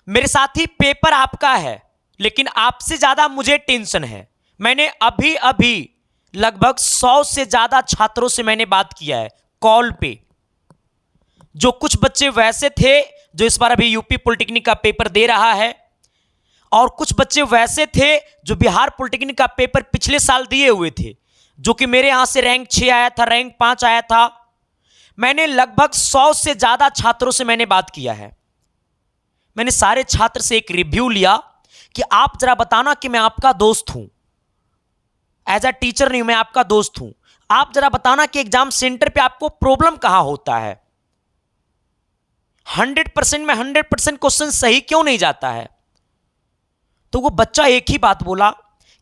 मेरे साथी पेपर आपका है, लेकिन आपसे ज्यादा मुझे टेंशन है। मैंने अभी अभी लगभग 100 से ज्यादा छात्रों से मैंने बात किया है कॉल पे। जो कुछ बच्चे वैसे थे जो इस बार अभी यूपी पॉलिटेक्निक का पेपर दे रहा है, और कुछ बच्चे वैसे थे जो बिहार पॉलिटेक्निक का पेपर पिछले साल दिए हुए थे, जो कि मेरे यहां से रैंक 6 आया था, रैंक 5 आया था। मैंने लगभग 100 से ज्यादा छात्रों से मैंने बात किया है। मैंने सारे छात्र से एक रिव्यू लिया कि आप जरा बताना कि मैं आपका दोस्त हूं, एज अ टीचर नहीं, मैं आपका दोस्त हूं। आप जरा बताना कि एग्जाम सेंटर पे आपको प्रॉब्लम कहां होता है। 100% में 100% क्वेश्चन सही क्यों नहीं जाता है। तो वो बच्चा एक ही बात बोला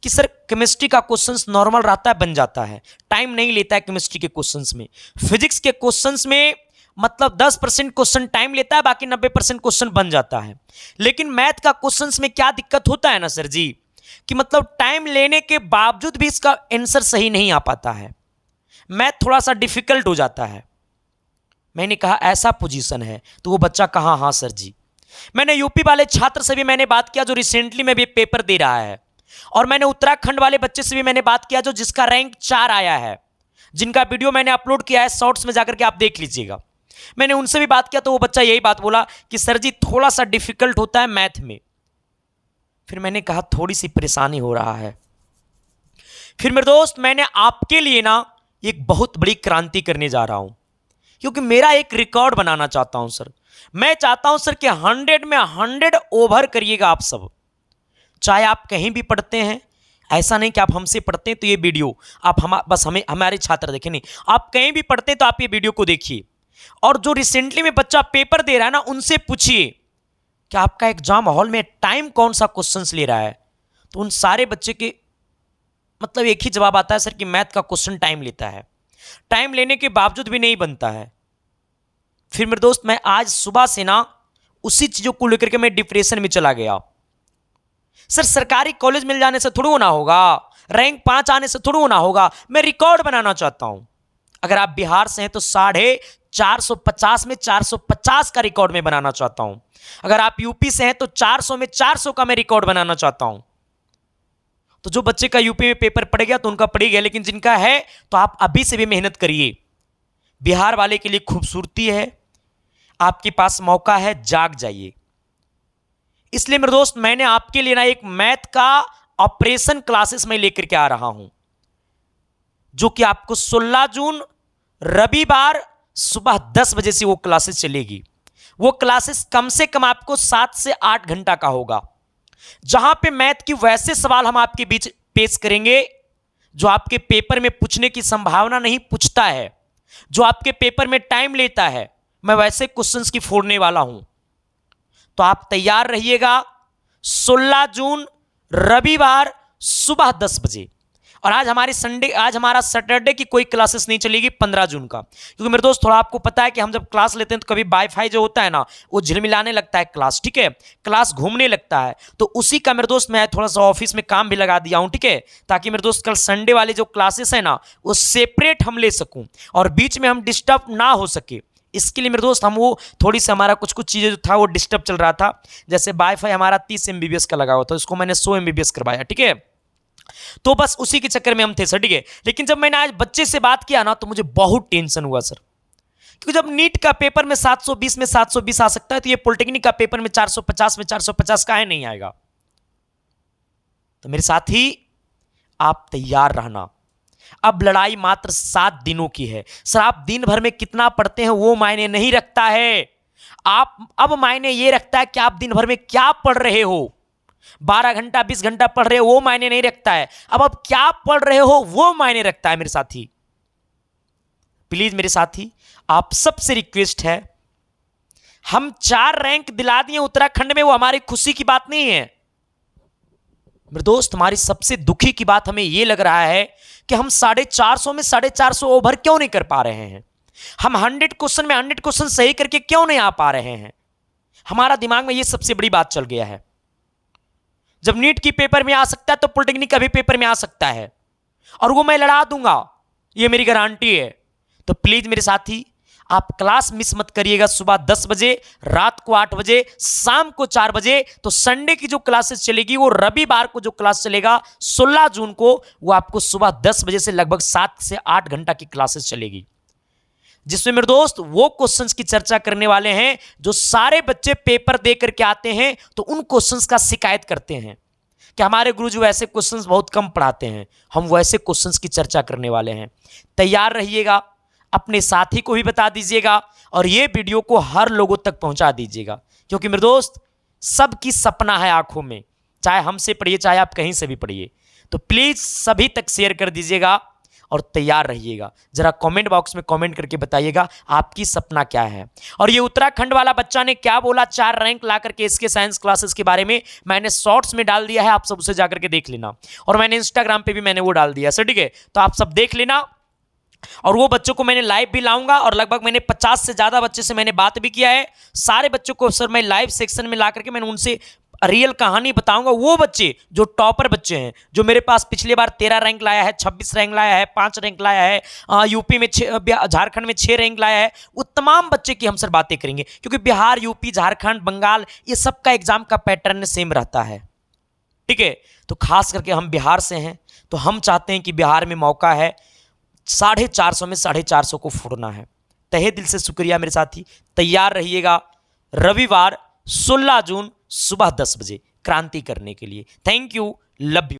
कि सर केमिस्ट्री का क्वेश्चंस नॉर्मल रहता है, बन जाता है, टाइम नहीं लेता है केमिस्ट्री के क्वेश्चंस में। फिजिक्स के क्वेश्चंस में मतलब 10% क्वेश्चन टाइम लेता है, बाकी 90% क्वेश्चन बन जाता है। लेकिन मैथ का क्वेश्चंस में क्या दिक्कत होता है ना सर जी, कि मतलब टाइम लेने के बावजूद भी इसका आंसर सही नहीं आ पाता है, मैथ थोड़ा सा डिफिकल्ट हो जाता है। मैंने कहा ऐसा पोजीशन है, तो वो बच्चा कहा हाँ सर जी। मैंने यूपी वाले छात्र से भी मैंने बात किया जो रिसेंटली में भी पेपर दे रहा है, और मैंने उत्तराखंड वाले बच्चे से भी मैंने बात किया जो जिसका रैंक 4 आया है, जिनका वीडियो मैंने अपलोड किया है शॉर्ट्स में जाकर के आप देख लीजिएगा। मैंने उनसे भी बात किया तो वो बच्चा यही बात बोला कि सर जी थोड़ा सा डिफिकल्ट होता है मैथ में। फिर मैंने कहा थोड़ी सी परेशानी हो रहा है। फिर मेरे दोस्त मैंने आपके लिए ना एक बहुत बड़ी क्रांति करने जा रहा हूं, क्योंकि मेरा एक रिकॉर्ड बनाना चाहता हूं सर। मैं चाहता हूं सर कि 100 में 100 ओवर करिएगा आप सब, चाहे आप कहीं भी पढ़ते हैं। ऐसा नहीं कि आप हमसे पढ़ते हैं तो ये वीडियो आप बस हमारे छात्र देखें, नहीं, आप कहीं भी पढ़ते हैं तो आप ये वीडियो को देखिए। और जो रिसेंटली में बच्चा पेपर दे रहा है ना, उनसे पूछिए कि आपका एग्जाम हॉल में टाइम कौन सा क्वेश्चंस ले रहा है। तो उन सारे बच्चे के मतलब एक ही जवाब आता है सर कि मैथ का क्वेश्चन टाइम लेता है, टाइम लेने के बावजूद भी नहीं बनता है। फिर मेरे दोस्त मैं आज सुबह से ना उसी चीजों को लेकर के मैं डिप्रेशन में चला गया। सर सरकारी कॉलेज मिल जाने से थोड़ी होना होगा, रैंक 5 आने से थोड़ी होना होगा। मैं रिकॉर्ड बनाना चाहता हूं। अगर आप बिहार से हैं तो 450 में 450 का रिकॉर्ड में बनाना चाहता हूं। अगर आप यूपी से हैं तो 400 में 400 का मैं रिकॉर्ड बनाना चाहता हूं। तो जो बच्चे का यूपी में पेपर पड़ गया तो उनका पड़ गया, लेकिन जिनका है तो आप अभी से भी मेहनत करिए। बिहार वाले के लिए खूबसूरती है, आपके पास मौका है, जाग जाइए। इसलिए मेरे दोस्त मैंने आपके लिए ना एक मैथ का ऑपरेशन क्लासेस में लेकर के आ रहा हूं, जो कि आपको 16 जून रविवार सुबह 10 बजे से वो क्लासेस चलेगी। वो क्लासेस कम से कम आपको 7 से 8 घंटा का होगा, जहां पे मैथ की वैसे सवाल हम आपके बीच पेश करेंगे जो आपके पेपर में पूछने की संभावना नहीं पूछता है, जो आपके पेपर में टाइम लेता है। मैं वैसे क्वेश्चंस की फोड़ने वाला हूं, तो आप तैयार रहिएगा। 16 जून रविवार सुबह 10 बजे। और आज हमारा सैटरडे की कोई क्लासेस नहीं चलेगी 15 जून का, क्योंकि मेरे दोस्त थोड़ा आपको पता है कि हम जब क्लास लेते हैं तो कभी वाईफाई जो होता है ना वो झिलमिलाने लगता है क्लास, ठीक है, क्लास घूमने लगता है। तो उसी का मेरे दोस्त मैं थोड़ा सा ऑफिस में काम भी लगा दिया हूं, ठीक है, ताकि मेरे दोस्त कल संडे वाले जो क्लासेस है ना वो सेपरेट हम ले सकूं और बीच में हम डिस्टर्ब ना हो सके। इसके लिए मेरे दोस्त हम वो थोड़ी सी हमारा कुछ चीज़ें जो था वो डिस्टर्ब चल रहा था। जैसे वाईफाई हमारा 30 MBPS का लगा हुआ था, उसको मैंने 100 MBPS करवाया, ठीक है। तो बस उसी के चक्कर में हम थे सर, ठीक है। लेकिन जब मैंने आज बच्चे से बात किया ना तो मुझे बहुत टेंशन हुआ सर, क्योंकि जब नीट का पेपर में 720 में 720 आ सकता है तो ये पॉलिटेक्निक का पेपर में 450 में 450 काहे नहीं आएगा। तो मेरे साथी आप तैयार रहना। अब लड़ाई मात्र 7 दिनों की है सर। आप दिन भर में कितना पढ़ते हैं वो मायने नहीं रखता है, आप अब मायने ये रखता है कि आप दिन भर में क्या पढ़ रहे हो। 12 घंटा 20 घंटा पढ़ रहे हो वो मायने नहीं रखता है, अब आप क्या पढ़ रहे हो वो मायने रखता है। मेरे साथी प्लीज, मेरे साथी आप सबसे रिक्वेस्ट है, हम 4 रैंक दिला दिए उत्तराखंड में, वो हमारी खुशी की बात नहीं है मेरे दोस्त। हमारी सबसे दुखी की बात हमें यह लग रहा है कि हम 450 में 450 ओवर क्यों नहीं कर पा रहे हैं। हम 100 क्वेश्चन में 100 क्वेश्चन सही करके क्यों नहीं आ पा रहे हैं। हमारा दिमाग में यह सबसे बड़ी बात चल गया है। जब नीट की पेपर में आ सकता है तो पॉलिटेक्निक का भी पेपर में आ सकता है, और वो मैं लड़ा दूंगा, ये मेरी गारंटी है। तो प्लीज मेरे साथी आप क्लास मिस मत करिएगा। सुबह 10 बजे, रात को 8 बजे, शाम को 4 बजे। तो संडे की जो क्लासेस चलेगी, वो रविवार को जो क्लास चलेगा 16 जून को, वो आपको सुबह 10 बजे से लगभग 7 से 8 घंटा की क्लासेस चलेगी, जिसमें मेरे दोस्त वो क्वेश्चंस की चर्चा करने वाले हैं जो सारे बच्चे पेपर दे करके आते हैं तो उन क्वेश्चंस का शिकायत करते हैं कि हमारे गुरुजी वैसे क्वेश्चंस बहुत कम पढ़ाते हैं। हम वैसे क्वेश्चंस की चर्चा करने वाले हैं। तैयार रहिएगा, अपने साथी को भी बता दीजिएगा और ये वीडियो को हर लोगों तक पहुंचा दीजिएगा, क्योंकि मेरे दोस्त सबकी सपना है आंखों में, चाहे हमसे पढ़िए चाहे आप कहीं से भी पढ़िए। तो प्लीज सभी तक शेयर कर दीजिएगा और तैयार रहिएगा। जरा कमेंट बॉक्स में कमेंट करके बताइएगा आपकी सपना क्या है। और ये उत्तराखंड वाला बच्चा ने क्या बोला 4 रैंक ला करके इसके साइंस क्लासेस के बारे में, मैंने शॉर्ट्स में डाल दिया है, आप सब उसे जाकर के देख लेना। और मैंने इंस्टाग्राम पे भी मैंने वो डाल दिया सर, ठीक है, तो आप सब देख लेना। और वो बच्चों को मैंने लाइव भी लाऊंगा और लगभग मैंने 50 से ज्यादा बच्चे से मैंने बात भी किया है। सारे बच्चों को सर मैं लाइव सेक्शन में ला करके मैंने उनसे रियल कहानी बताऊंगा। वो बच्चे जो टॉपर बच्चे हैं, जो मेरे पास पिछली बार 13 रैंक लाया है, 26 रैंक लाया है, 5 रैंक लाया है, यूपी में झारखंड में 6 रैंक लाया है, वो तमाम बच्चे की हम सर बातें करेंगे, क्योंकि बिहार, यूपी, झारखंड, बंगाल, ये सबका एग्जाम का पैटर्न सेम रहता है, ठीक है। तो खास करके हम बिहार से हैं, तो हम चाहते हैं कि बिहार में मौका है 450 में 450 को फोड़ना है। तहे दिल से शुक्रिया मेरे साथी। तैयार रहिएगा रविवार 16 जून सुबह 10 बजे क्रांति करने के लिए। Thank you, love you.